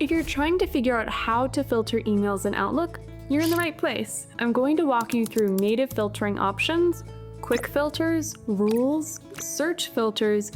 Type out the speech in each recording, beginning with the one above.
If you're trying to figure out how to filter emails in Outlook, you're in the right place. I'm going to walk you through native filtering options, quick filters, rules, search filters,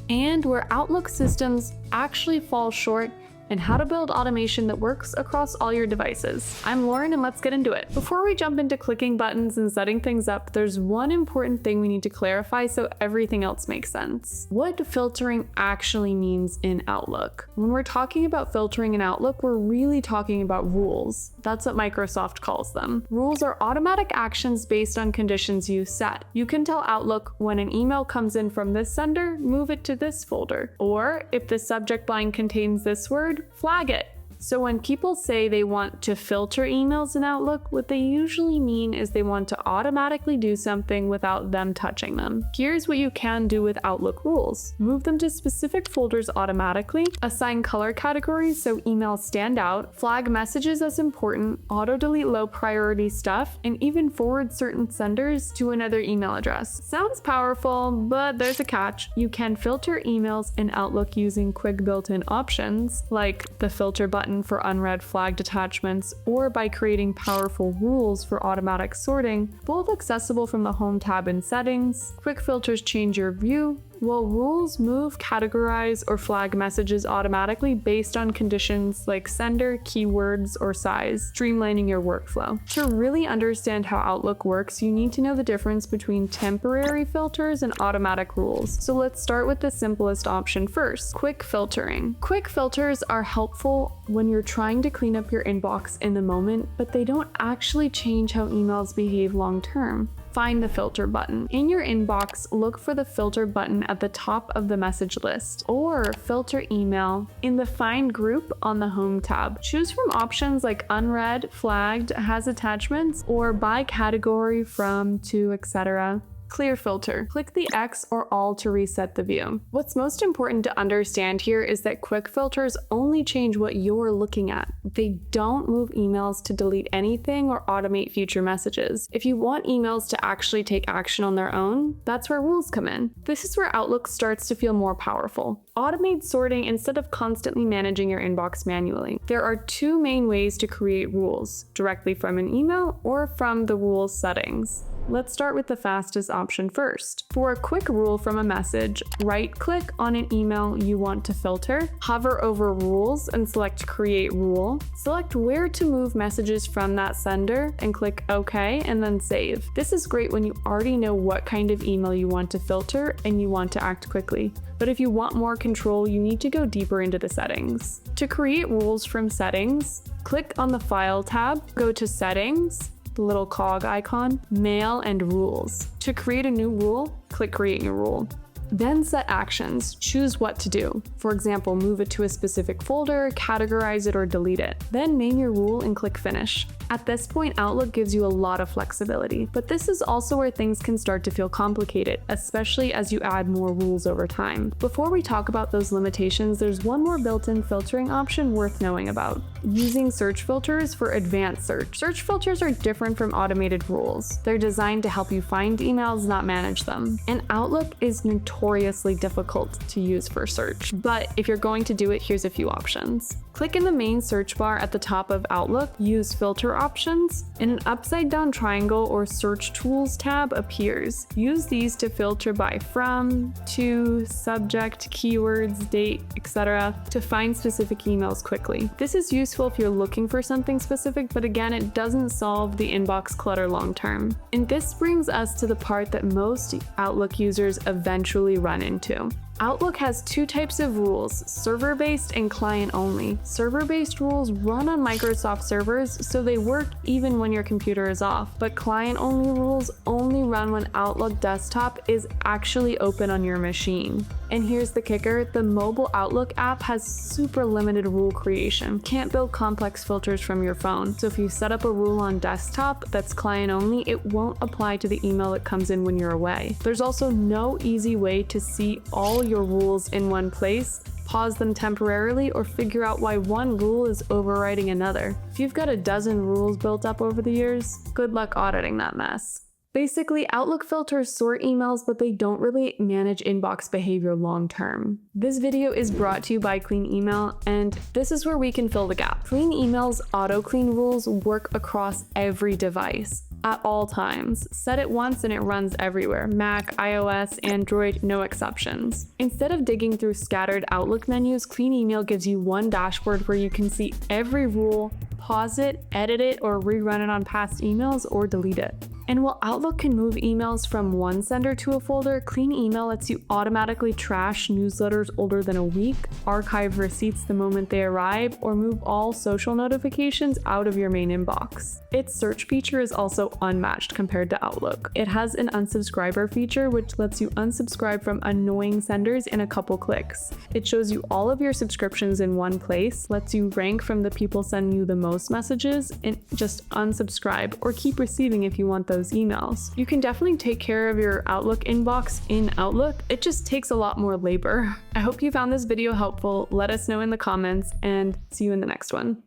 and where Outlook systems actually fall short, and how to build automation that works across all your devices. I'm Lauren, and let's get into it. Before we jump into clicking buttons and setting things up, there's one important thing we need to clarify so everything else makes sense. What filtering actually means in Outlook. When we're talking about filtering in Outlook, we're really talking about rules. That's what Microsoft calls them. Rules are automatic actions based on conditions you set. You can tell Outlook when an email comes in from this sender, move it to this folder. Or if the subject line contains this word, flag it. So when people say they want to filter emails in Outlook, what they usually mean is they want to automatically do something without them touching them. Here's what you can do with Outlook rules. Move them to specific folders automatically, assign color categories so emails stand out, flag messages as important, auto-delete low priority stuff, and even forward certain senders to another email address. Sounds powerful, but there's a catch. You can filter emails in Outlook using quick built-in options, like the filter button for unread flagged attachments, or by creating powerful rules for automatic sorting, both accessible from the Home tab in Settings. Quick filters change your view, while rules move, categorize, or flag messages automatically based on conditions like sender, keywords, or size, streamlining your workflow. To really understand how Outlook works, you need to know the difference between temporary filters and automatic rules. So let's start with the simplest option first, quick filtering. Quick filters are helpful when you're trying to clean up your inbox in the moment, but they don't actually change how emails behave long term. Find the filter button. In your inbox, look for the filter button at the top of the message list, or filter email in the Find group on the Home tab. Choose from options like unread, flagged, has attachments, or by category, from, to, etc. Clear filter. Click the X or All to reset the view. What's most important to understand here is that quick filters only change what you're looking at. They don't move emails to delete anything or automate future messages. If you want emails to actually take action on their own, that's where rules come in. This is where Outlook starts to feel more powerful. Automate sorting instead of constantly managing your inbox manually. There are two main ways to create rules, directly from an email or from the rules settings. Let's start with the fastest option first. For a quick rule from a message, right-click on an email you want to filter, hover over Rules and select Create Rule. Select where to move messages from that sender and click OK and then Save. This is great when you already know what kind of email you want to filter and you want to act quickly. But if you want more control, you need to go deeper into the settings. To create rules from Settings, click on the File tab, go to Settings, the little cog icon, Mail and Rules. To create a new rule, click Create New Rule. Then set actions, choose what to do. For example, move it to a specific folder, categorize it, or delete it. Then name your rule and click Finish. At this point, Outlook gives you a lot of flexibility, but this is also where things can start to feel complicated, especially as you add more rules over time. Before we talk about those limitations, there's one more built-in filtering option worth knowing about. Using search filters for advanced search. Search filters are different from automated rules. They're designed to help you find emails, not manage them. And Outlook is notoriously difficult to use for search. But if you're going to do it, here's a few options. Click in the main search bar at the top of Outlook, use Filter Options, and an upside-down triangle or Search Tools tab appears. Use these to filter by from, to, subject, keywords, date, etc. to find specific emails quickly. This is useful if you're looking for something specific, but again, it doesn't solve the inbox clutter long term. And this brings us to the part that most Outlook users eventually run into. Outlook has two types of rules, server-based and client-only. Server-based rules run on Microsoft servers, so they work even when your computer is off. But client-only rules only run when Outlook Desktop is actually open on your machine. And here's the kicker, the mobile Outlook app has super limited rule creation. Can't build complex filters from your phone. So if you set up a rule on desktop that's client-only, it won't apply to the email that comes in when you're away. There's also no easy way to see all your rules in one place, pause them temporarily, or figure out why one rule is overriding another. If you've got a dozen rules built up over the years, good luck auditing that mess. Basically, Outlook filters sort emails, but they don't really manage inbox behavior long term. This video is brought to you by Clean Email, and this is where we can fill the gap. Clean Email's auto clean rules work across every device at all times. Set it once and it runs everywhere. Mac, iOS, Android, no exceptions. Instead of digging through scattered Outlook menus, Clean Email gives you one dashboard where you can see every rule, pause it, edit it, or rerun it on past emails or delete it. And while Outlook can move emails from one sender to a folder, Clean Email lets you automatically trash newsletters older than a week, archive receipts the moment they arrive, or move all social notifications out of your main inbox. Its search feature is also unmatched compared to Outlook. It has an unsubscriber feature which lets you unsubscribe from annoying senders in a couple clicks. It shows you all of your subscriptions in one place, lets you rank from the people sending you the most messages, and just unsubscribe or keep receiving if you want those emails. You can definitely take care of your Outlook inbox in Outlook. It just takes a lot more labor. I hope you found this video helpful. Let us know in the comments and see you in the next one.